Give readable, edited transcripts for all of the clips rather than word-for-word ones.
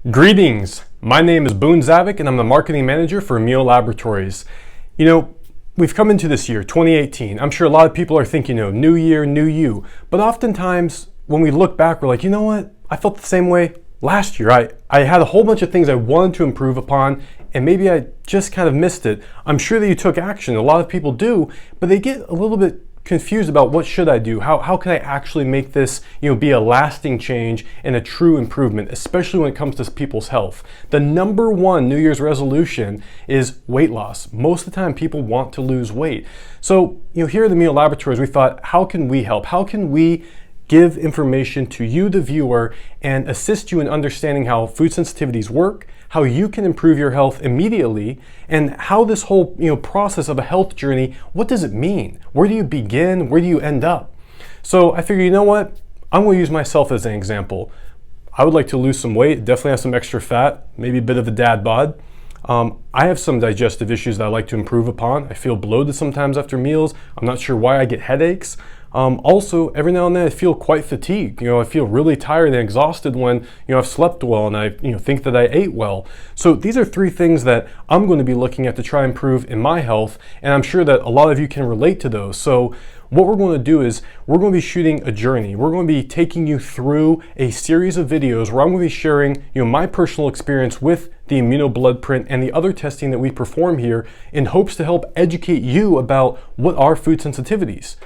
Greetings, my name is Boone Zavik and I'm the marketing manager for Emil Laboratories. You know, we've come into this year, 2018. I'm sure a lot of people are thinking, new year, new you. But oftentimes when we look back, we're like, you know what? I felt the same way last year. I had a whole bunch of things I wanted to improve upon and maybe I just kind of missed it. I'm sure that you took action. A lot of people do, but they get a little bit confused about what should I do? How can I actually make this, be a lasting change and a true improvement, especially when it comes to people's health. The number one New Year's resolution is weight loss. Most of the time people want to lose weight. So, here at the Emil Laboratories, we thought, how can we help? How can we give information to you, the viewer, and assist you in understanding how food sensitivities work, how you can improve your health immediately, and how this whole process of a health journey, what does it mean? Where do you begin? Where do you end up? So I figured, you know what? I'm going to use myself as an example. I would like to lose some weight, definitely have some extra fat, maybe a bit of a dad bod. I have some digestive issues that I like to improve upon. I feel bloated sometimes after meals. I'm not sure why I get headaches. Also, every now and then I feel quite fatigued. I feel really tired and exhausted when I've slept well and I think that I ate well. So these are three things that I'm going to be looking at to try and improve in my health, and I'm sure that a lot of you can relate to those. So what we're going to do is we're going to be shooting a journey. We're going to be taking you through a series of videos where I'm going to be sharing my personal experience with the Bloodprint and the other testing that we perform here in hopes to help educate you about what are food sensitivities.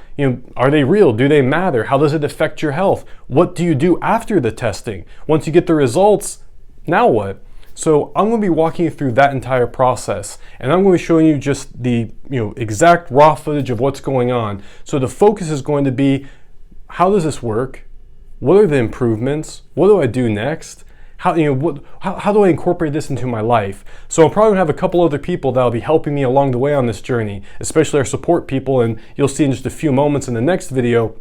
Are they real? Do they matter? How does it affect your health? What do you do after the testing? Once you get the results, now what? So I'm going to be walking you through that entire process, and I'm going to be showing you just the exact raw footage of what's going on. So the focus is going to be, how does this work? What are the improvements? What do I do next? How do I incorporate this into my life? So I'm probably going to have a couple other people that will be helping me along the way on this journey, especially our support people, and you'll see in just a few moments in the next video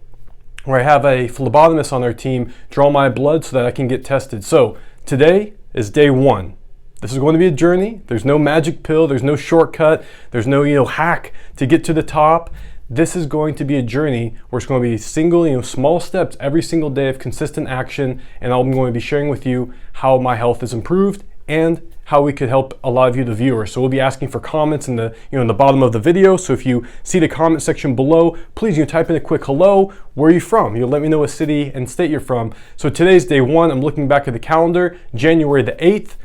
where I have a phlebotomist on our team draw my blood so that I can get tested. So today is day one. This is going to be a journey. There's no magic pill. There's no shortcut. There's no hack to get to the top. This is going to be a journey where it's going to be single, small steps every single day of consistent action, and I'm going to be sharing with you how my health is improved and how we could help a lot of you, the viewers. So we'll be asking for comments in the in the bottom of the video. So if you see the comment section below, please type in a quick hello. Where are you from? Let me know what city and state you're from. So today's day one. I'm looking back at the calendar, January the 8th.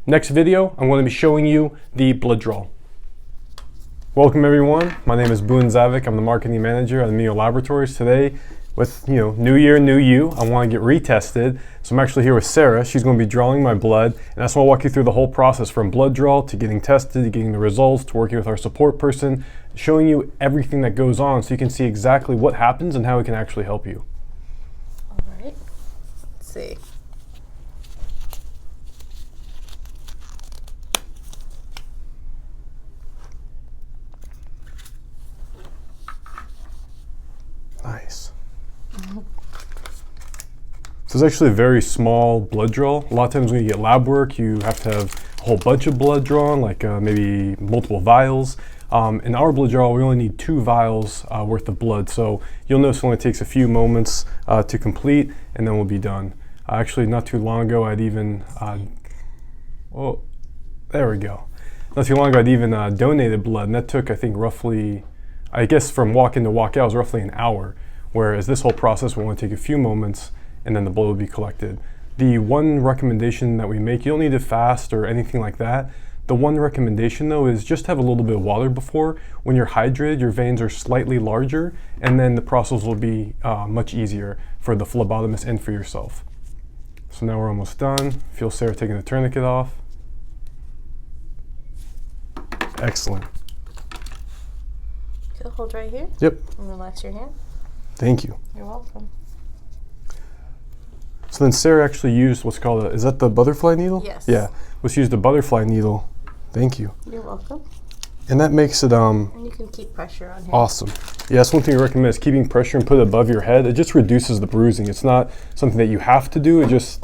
Next video, I'm going to be showing you the blood draw. Welcome everyone. My name is Boone Zavik. I'm the marketing manager at Emil Laboratories. Today, with new year, new you, I want to get retested. So I'm actually here with Sarah. She's going to be drawing my blood, and I just want to walk you through the whole process from blood draw to getting tested, to getting the results, to working with our support person, showing you everything that goes on so you can see exactly what happens and how we can actually help you. All right. Let's see. Nice. So it's actually a very small blood draw. A lot of times when you get lab work, you have to have a whole bunch of blood drawn, like maybe multiple vials. In our blood draw, we only need 2 vials worth of blood. So you'll notice it only takes a few moments to complete, and then we'll be done. Actually, not too long ago, I'd even, oh, there we go. Not too long ago, I'd even donated blood, and that took, I think, roughly, I guess from walk in to walk out was roughly an hour, whereas this whole process will only take a few moments and then the blood will be collected. The one recommendation that we make, you don't need to fast or anything like that. The one recommendation though is just have a little bit of water before. When you're hydrated, your veins are slightly larger, and then the process will be much easier for the phlebotomist and for yourself. So now we're almost done. Feel Sarah taking the tourniquet off. Excellent. Good. Hold right here. Yep. And relax your hand. Thank you. You're welcome. So then Sarah actually used what's called is that the butterfly needle? Yes. Yeah. Let's use the butterfly needle. Thank you. You're welcome. And that makes it And you can keep pressure on here. awesome. Yeah, that's one thing I recommend is keeping pressure and put it above your head. It just reduces the bruising. It's not something that you have to do. It just,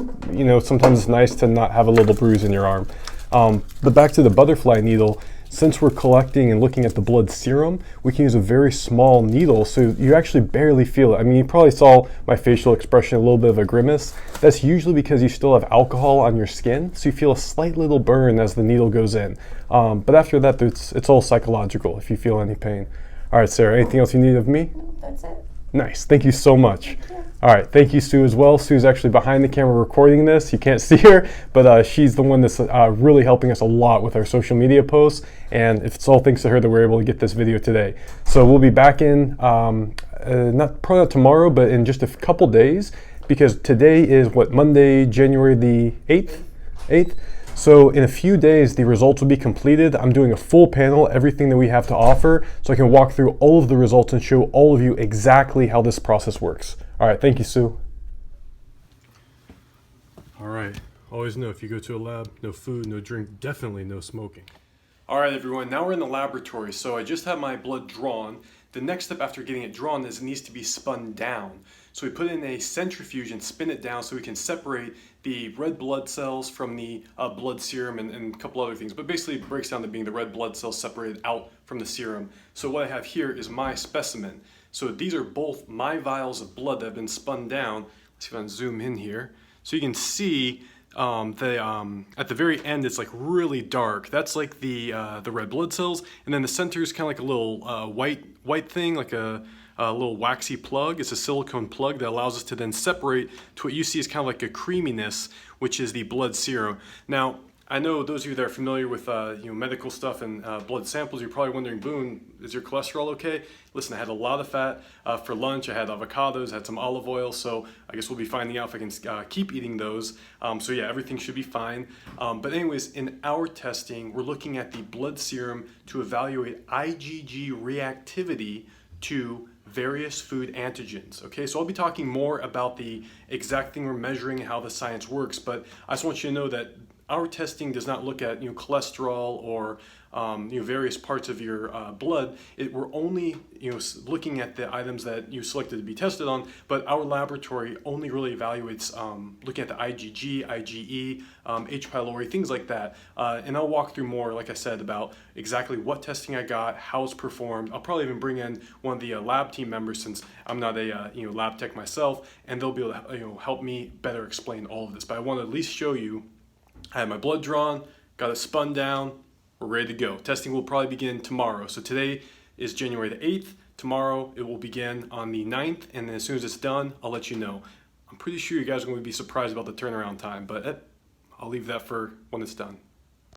sometimes it's nice to not have a little bruise in your arm. But back to the butterfly needle, since we're collecting and looking at the blood serum, we can use a very small needle so you actually barely feel it. I mean, you probably saw my facial expression, a little bit of a grimace. That's usually because you still have alcohol on your skin, so you feel a slight little burn as the needle goes in. But after that, it's all psychological if you feel any pain. All right, Sarah, anything else you need of me? That's it. Nice, thank you so much. All right, thank you, Sue, as well. Sue's actually behind the camera recording this. You can't see her, but she's the one that's really helping us a lot with our social media posts, and it's all thanks to her that we're able to get this video today. So we'll be back in, probably not tomorrow, but in just a couple days, because today is, Monday, January the 8th? So in a few days, the results will be completed. I'm doing a full panel, everything that we have to offer, so I can walk through all of the results and show all of you exactly how this process works. All right, thank you, Sue. All right, always know if you go to a lab, no food, no drink, definitely no smoking. All right, everyone, now we're in the laboratory. So I just had my blood drawn. The next step after getting it drawn is it needs to be spun down. So we put in a centrifuge and spin it down so we can separate the red blood cells from the blood serum and a couple other things. But basically it breaks down to being the red blood cells separated out from the serum. So what I have here is my specimen. So these are both my vials of blood that have been spun down. Let's see if I can zoom in here. So you can see at the very end it's like really dark. That's like the red blood cells, and then the center is kind of like a little white thing, like a little waxy plug. It's a silicone plug that allows us to then separate to what you see is kind of like a creaminess, which is the blood serum. Now, I know those of you that are familiar with medical stuff and blood samples, you're probably wondering, Boone, is your cholesterol okay? Listen, I had a lot of fat for lunch. I had avocados, I had some olive oil, so I guess we'll be finding out if I can keep eating those. So yeah, everything should be fine. But anyways, in our testing, we're looking at the blood serum to evaluate IgG reactivity to various food antigens. Okay, so I'll be talking more about the exact thing we're measuring and how the science works, but I just want you to know that our testing does not look at cholesterol or various parts of your blood. We're only looking at the items that you selected to be tested on, but our laboratory only really evaluates looking at the IgG, IgE, H. pylori, things like that. And I'll walk through more, like I said, about exactly what testing I got, how it's performed. I'll probably even bring in one of the lab team members, since I'm not a lab tech myself, and they'll be able to help me better explain all of this. But I want to at least show you I had my blood drawn, got it spun down, we're ready to go. Testing will probably begin tomorrow. So today is January the 8th. Tomorrow it will begin on the 9th, and then as soon as it's done, I'll let you know. I'm pretty sure you guys are going to be surprised about the turnaround time, but I'll leave that for when it's done.